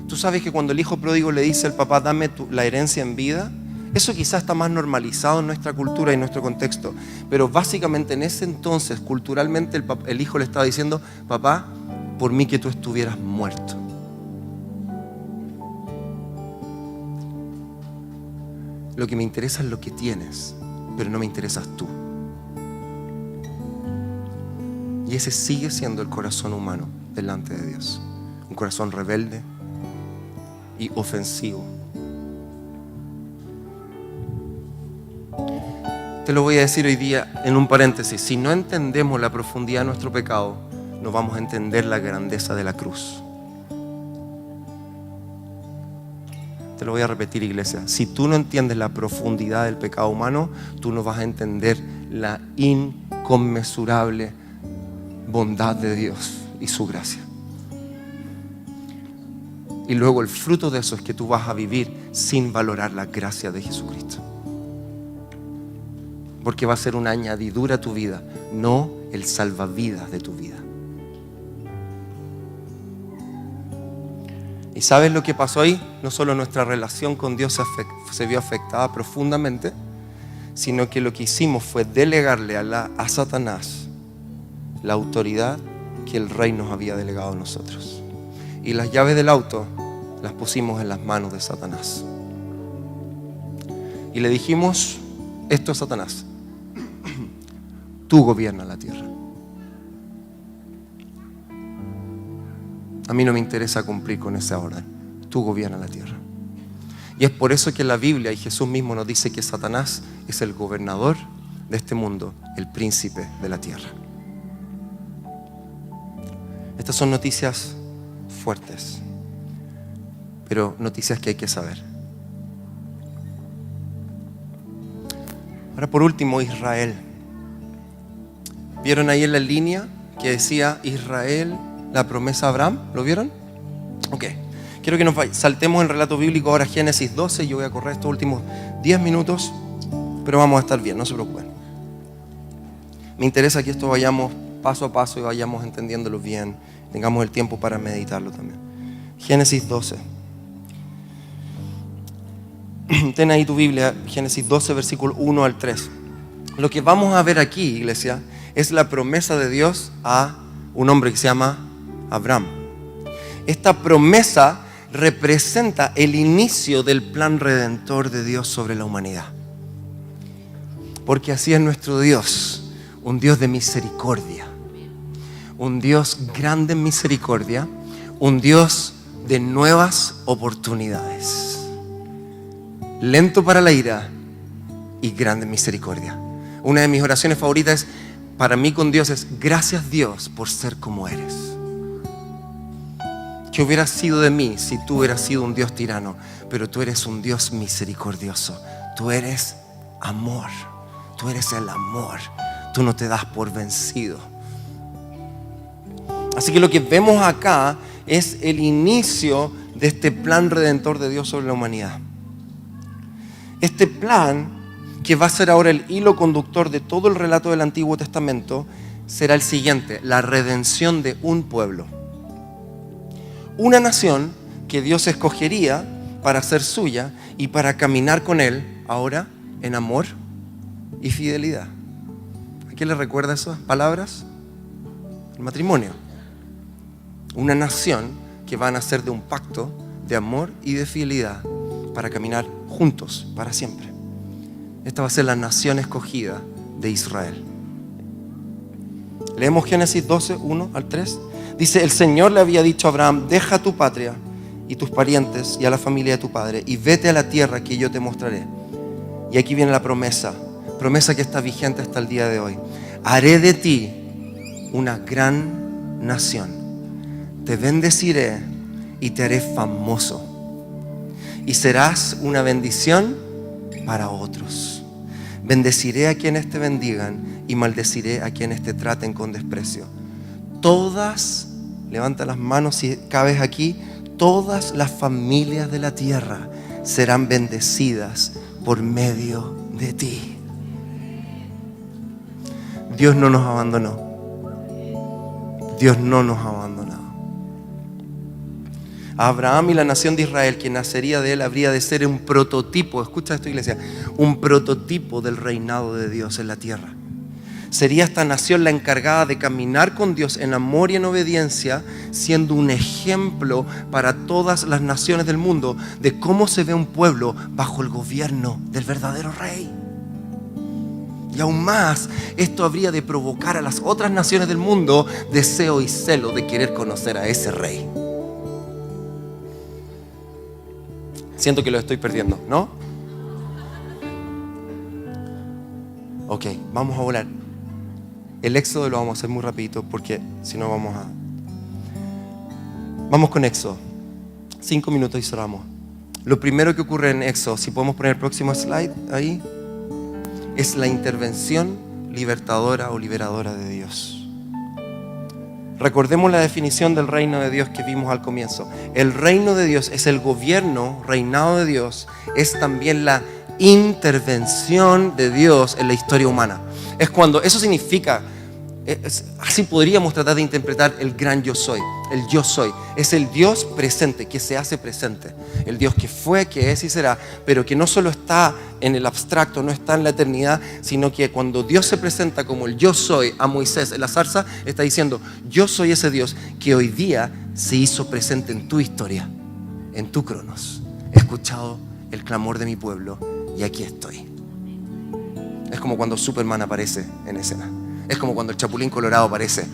Speaker 1: Tú sabes que cuando el hijo pródigo le dice al papá: dame la herencia en vida, eso quizás está más normalizado en nuestra cultura y en nuestro contexto, pero básicamente en ese entonces culturalmente el hijo le estaba diciendo: papá, por mí que tú estuvieras muerto. Lo que me interesa es lo que tienes, pero no me interesas tú. Y ese sigue siendo el corazón humano delante de Dios. Un corazón rebelde y ofensivo. Te lo voy a decir hoy día en un paréntesis: si no entendemos la profundidad de nuestro pecado, no vamos a entender la grandeza de la cruz. Te lo voy a repetir, iglesia: si tú no entiendes la profundidad del pecado humano, tú no vas a entender la inconmensurable bondad de Dios y su gracia. Y luego el fruto de eso es que tú vas a vivir sin valorar la gracia de Jesucristo. Porque va a ser una añadidura a tu vida, no el salvavidas de tu vida. ¿Y sabes lo que pasó ahí? No solo nuestra relación con Dios se vio afectada profundamente, sino que lo que hicimos fue delegarle a Satanás la autoridad que el rey nos había delegado a nosotros. Y las llaves del auto las pusimos en las manos de Satanás. Y le dijimos esto a Satanás: tú gobiernas la tierra. A mí no me interesa cumplir con esa orden. Tú gobiernas la tierra. Y es por eso que en la Biblia y Jesús mismo nos dice que Satanás es el gobernador de este mundo, el príncipe de la tierra. Estas son noticias fuertes, pero noticias que hay que saber. Ahora, por último, Israel. ¿Vieron ahí en la línea que decía Israel, la promesa a Abraham? ¿Lo vieron? Ok. Quiero que nos saltemos el relato bíblico ahora a Génesis 12. Yo voy a correr estos últimos 10 minutos, pero vamos a estar bien, no se preocupen. Me interesa que esto vayamos paso a paso y vayamos entendiéndolo bien. Tengamos el tiempo para meditarlo también. Génesis 12. Ten ahí tu Biblia, Génesis 12, versículo 1 al 3. Lo que vamos a ver aquí, iglesia, es la promesa de Dios a un hombre que se llama Abraham. Esta promesa representa el inicio del plan redentor de Dios sobre la humanidad. Porque así es nuestro Dios, un Dios de misericordia, un Dios grande en misericordia, un Dios de nuevas oportunidades, lento para la ira y grande en misericordia. Una de mis oraciones favoritas para mí con Dios es: gracias Dios por ser como eres. ¿Qué hubiera sido de mí si tú hubieras sido un Dios tirano? Pero tú eres un Dios misericordioso. Tú eres amor. Tú eres el amor. Tú no te das por vencido. Así que lo que vemos acá es el inicio de este plan redentor de Dios sobre la humanidad. Este plan, que va a ser ahora el hilo conductor de todo el relato del Antiguo Testamento, será el siguiente: la redención de un pueblo. Una nación que Dios escogería para ser suya y para caminar con Él ahora en amor y fidelidad. ¿A qué le recuerda esas palabras? El matrimonio. Una nación que va a nacer de un pacto de amor y de fidelidad para caminar juntos para siempre. Esta va a ser la nación escogida de Israel. Leemos Génesis 12, 1 al 3. Dice: el Señor le había dicho a Abraham: deja tu patria y tus parientes y a la familia de tu padre y vete a la tierra que yo te mostraré. Y aquí viene la promesa que está vigente hasta el día de hoy. Haré de ti una gran nación. Te bendeciré y te haré famoso. Y serás una bendición para otros. Bendeciré a quienes te bendigan y maldeciré a quienes te traten con desprecio. Todas, levanta las manos si cabes aquí, todas las familias de la tierra serán bendecidas por medio de ti. Dios no nos abandonó. Dios no nos ha abandonado. Abraham y la nación de Israel, que nacería de él, habría de ser un prototipo, escucha esto, iglesia, un prototipo del reinado de Dios en la tierra. Sería esta nación la encargada de caminar con Dios en amor y en obediencia, siendo un ejemplo para todas las naciones del mundo de cómo se ve un pueblo bajo el gobierno del verdadero rey. Y aún más, esto habría de provocar a las otras naciones del mundo deseo y celo de querer conocer a ese rey. Siento que lo estoy perdiendo, ¿no? Ok, vamos a volar. El éxodo lo vamos a hacer muy rapidito porque si no Vamos con Éxodo. 5 minutos y cerramos. Lo primero que ocurre en Éxodo, si podemos poner el próximo slide ahí, es la intervención libertadora o liberadora de Dios. Recordemos la definición del reino de Dios que vimos al comienzo. El reino de Dios es el gobierno, reinado de Dios, es también la intervención de Dios en la historia humana. Es cuando, eso significa Así podríamos tratar de interpretar el gran yo soy. El yo soy es el Dios presente, que se hace presente. El Dios que fue, que es y será, pero que no solo está en el abstracto, no está en la eternidad, sino que cuando Dios se presenta como el yo soy a Moisés en la zarza, está diciendo: yo soy ese Dios que hoy día se hizo presente en tu historia, en tu cronos. He escuchado el clamor de mi pueblo y aquí estoy. Es como cuando Superman aparece en escena. Es como cuando el Chapulín Colorado aparece.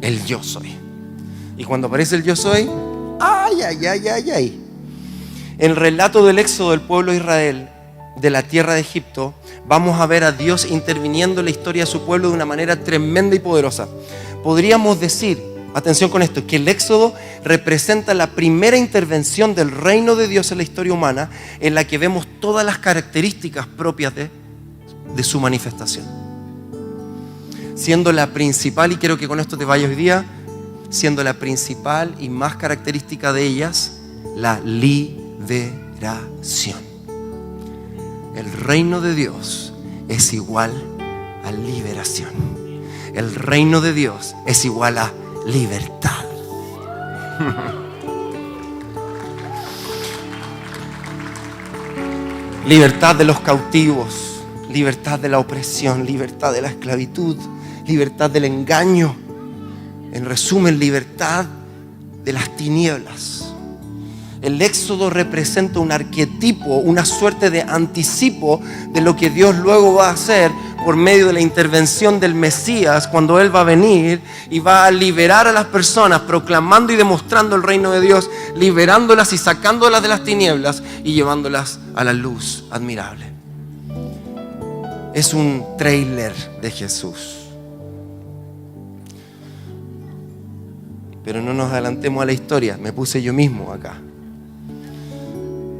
Speaker 1: El yo soy. Y cuando aparece el yo soy, ¡ay, ay, ay, ay, ay! En el relato del éxodo del pueblo de Israel de la tierra de Egipto, vamos a ver a Dios interviniendo en la historia de su pueblo de una manera tremenda y poderosa. Podríamos decir, atención con esto, que el éxodo representa la primera intervención del reino de Dios en la historia humana, en la que vemos todas las características propias de su manifestación, siendo la principal, y quiero que con esto te vayas hoy día, siendo la principal y más característica de ellas, la liberación. El reino de Dios es igual a liberación. El reino de Dios es igual a libertad. Libertad de los cautivos, libertad de la opresión, libertad de la esclavitud, libertad del engaño. En resumen, libertad de las tinieblas. El éxodo representa un arquetipo, una suerte de anticipo de lo que Dios luego va a hacer por medio de la intervención del Mesías, cuando Él va a venir y va a liberar a las personas, proclamando y demostrando el reino de Dios, liberándolas y sacándolas de las tinieblas y llevándolas a la luz admirable. Es un tráiler de Jesús. Pero no nos adelantemos a la historia, me puse yo mismo acá.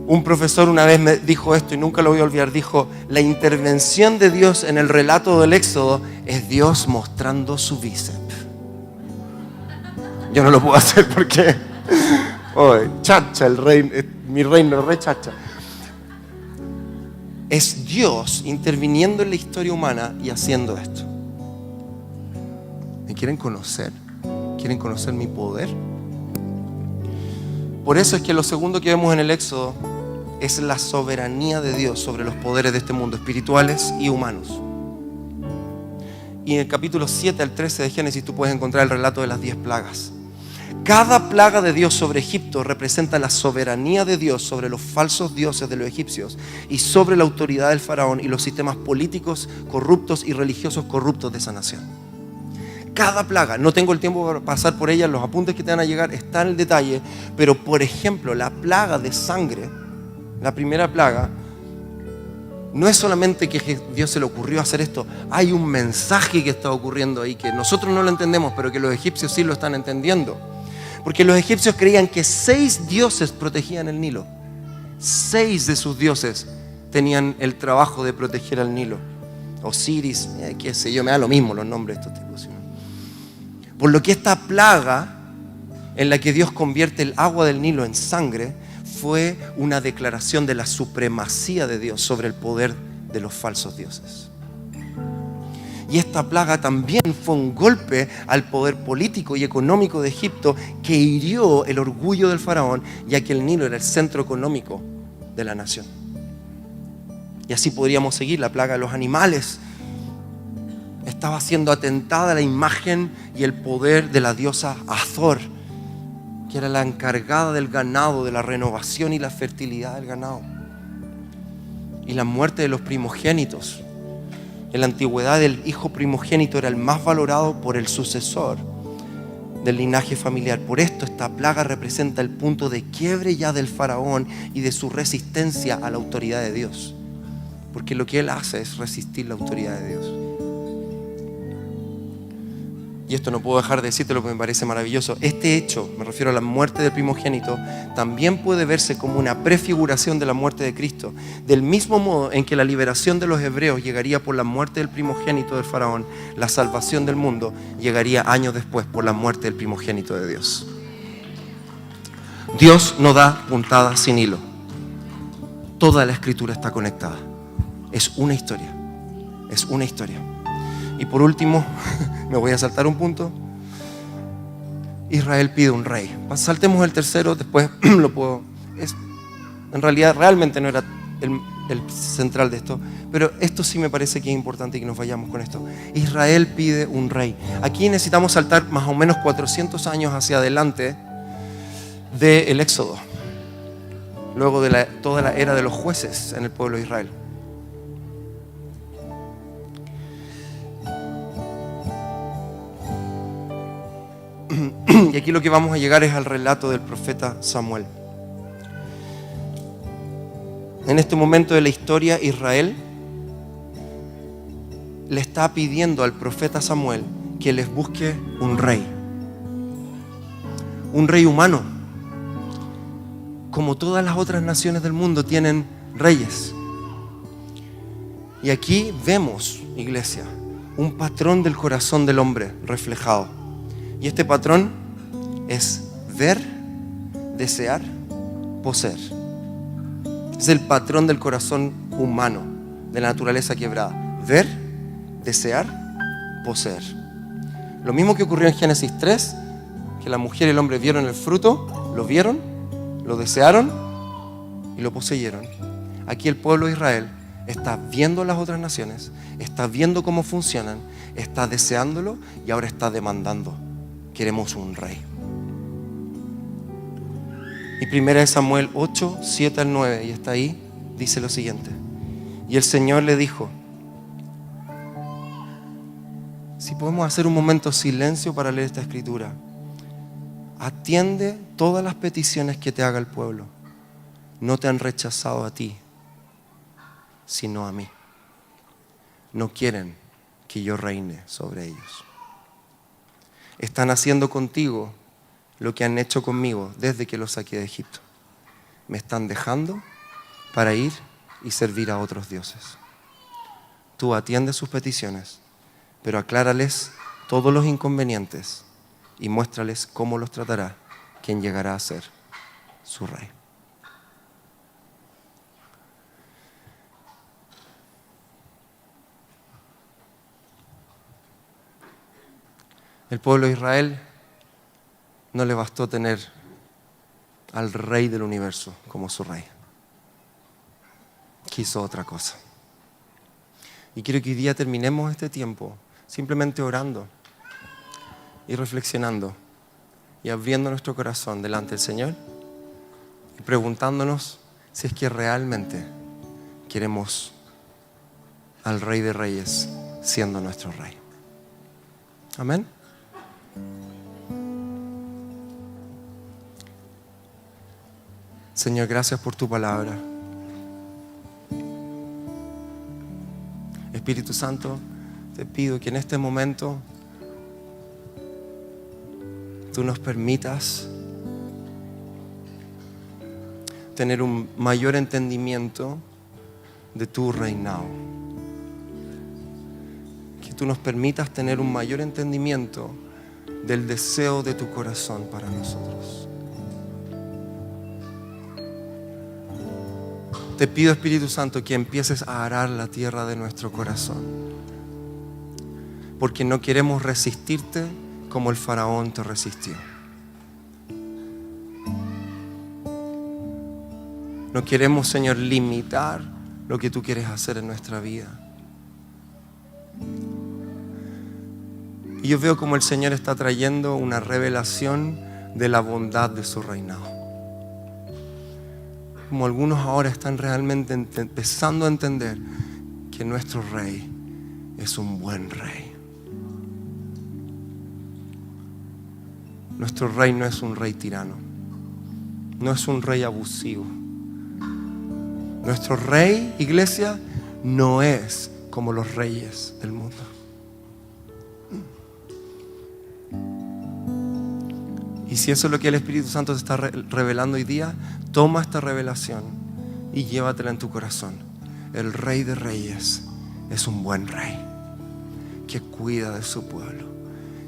Speaker 1: Un profesor una vez me dijo esto y nunca lo voy a olvidar. Dijo: la intervención de Dios en el relato del Éxodo es Dios mostrando su bíceps. Yo no lo puedo hacer porque chacha, mi reino es re chacha. Es Dios interviniendo en la historia humana y haciendo esto. ¿Me quieren conocer? ¿Quieren conocer mi poder? Por eso es que lo segundo que vemos en el Éxodo es la soberanía de Dios sobre los poderes de este mundo, espirituales y humanos. Y en el capítulo 7 al 13 de Génesis tú puedes encontrar el relato de las 10 plagas. Cada plaga de Dios sobre Egipto representa la soberanía de Dios sobre los falsos dioses de los egipcios y sobre la autoridad del faraón y los sistemas políticos corruptos y religiosos corruptos de esa nación. Cada plaga, no tengo el tiempo para pasar por ellas, los apuntes que te van a llegar están en el detalle, pero por ejemplo, la plaga de sangre, la primera plaga, no es solamente que Dios se le ocurrió hacer esto, hay un mensaje que está ocurriendo ahí que nosotros no lo entendemos, pero que los egipcios sí lo están entendiendo. Porque los egipcios creían que 6 dioses protegían el Nilo. 6 de sus dioses tenían el trabajo de proteger al Nilo. Osiris, qué sé yo, me da lo mismo los nombres de estos tipos. Por lo que esta plaga en la que Dios convierte el agua del Nilo en sangre fue una declaración de la supremacía de Dios sobre el poder de los falsos dioses. Y esta plaga también fue un golpe al poder político y económico de Egipto que hirió el orgullo del faraón, ya que el Nilo era el centro económico de la nación. Y así podríamos seguir. La plaga de los animales estaba siendo atentada la imagen y el poder de la diosa Hathor, que era la encargada del ganado, de la renovación y la fertilidad del ganado. Y la muerte de los primogénitos. En la antigüedad el hijo primogénito era el más valorado por el sucesor del linaje familiar. Por esto esta plaga representa el punto de quiebre ya del faraón y de su resistencia a la autoridad de Dios. Porque lo que él hace es resistir la autoridad de Dios. Y esto no puedo dejar de decírtelo porque me parece maravilloso. Este hecho, me refiero a la muerte del primogénito, también puede verse como una prefiguración de la muerte de Cristo. Del mismo modo en que la liberación de los hebreos llegaría por la muerte del primogénito del faraón, la salvación del mundo llegaría años después por la muerte del primogénito de Dios. Dios no da puntada sin hilo. Toda la escritura está conectada. Es una historia. Es una historia. Y por último, me voy a saltar un punto. Israel pide un rey. Saltemos el tercero, después lo puedo... en realidad realmente no era el central de esto, pero esto sí me parece que es importante que nos vayamos con esto. Israel pide un rey. Aquí necesitamos saltar más o menos 400 años hacia adelante del Éxodo, luego de toda la era de los jueces en el pueblo de Israel. Y aquí lo que vamos a llegar es al relato del profeta Samuel. En este momento de la historia, Israel le está pidiendo al profeta Samuel que les busque un rey humano. Como todas las otras naciones del mundo tienen reyes. Y aquí vemos, iglesia, un patrón del corazón del hombre reflejado. Y este patrón es ver, desear, poseer. Es el patrón del corazón humano, de la naturaleza quebrada. Ver, desear, poseer. Lo mismo que ocurrió en Génesis 3, que la mujer y el hombre vieron el fruto, lo vieron, lo desearon y lo poseyeron. Aquí el pueblo de Israel está viendo las otras naciones, está viendo cómo funcionan, está deseándolo y ahora está demandando. Queremos un rey. Y 1 Samuel 8, 7 al 9, y está ahí, dice lo siguiente. Y el Señor le dijo, si podemos hacer un momento de silencio para leer esta escritura. Atiende todas las peticiones que te haga el pueblo. No te han rechazado a ti, sino a mí. No quieren que yo reine sobre ellos. Están haciendo contigo lo que han hecho conmigo desde que los saqué de Egipto. Me están dejando para ir y servir a otros dioses. Tú atiendes sus peticiones, pero aclárales todos los inconvenientes y muéstrales cómo los tratará quien llegará a ser su rey. El pueblo de Israel no le bastó tener al rey del universo como su rey. Quiso otra cosa. Y quiero que hoy día terminemos este tiempo simplemente orando y reflexionando y abriendo nuestro corazón delante del Señor y preguntándonos si es que realmente queremos al Rey de Reyes siendo nuestro Rey. Amén. Señor, gracias por tu palabra. Espíritu Santo, te pido que en este momento tú nos permitas tener un mayor entendimiento de tu reinado. Que tú nos permitas tener un mayor entendimiento del deseo de tu corazón para nosotros. Te pido, Espíritu Santo, que empieces a arar la tierra de nuestro corazón. Porque no queremos resistirte como el faraón te resistió. No queremos, Señor, limitar lo que tú quieres hacer en nuestra vida. Y yo veo como el Señor está trayendo una revelación de la bondad de su reinado. Como algunos ahora están realmente empezando a entender que nuestro Rey es un buen Rey. Nuestro Rey no es un rey tirano, no es un rey abusivo. Nuestro Rey, iglesia, no es como los reyes del mundo. Y si eso es lo que el Espíritu Santo te está revelando hoy día, toma esta revelación y llévatela en tu corazón. El Rey de Reyes es un buen Rey que cuida de su pueblo,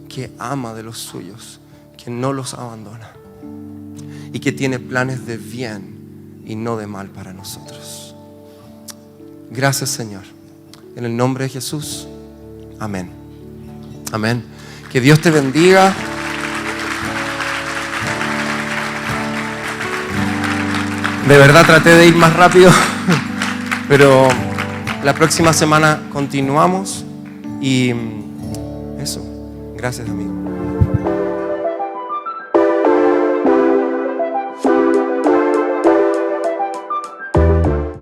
Speaker 1: que ama de los suyos, que no los abandona y que tiene planes de bien y no de mal para nosotros. Gracias, Señor. En el nombre de Jesús. Amén. Amén. Que Dios te bendiga. De verdad traté de ir más rápido, pero la próxima semana continuamos y eso. Gracias, amigo.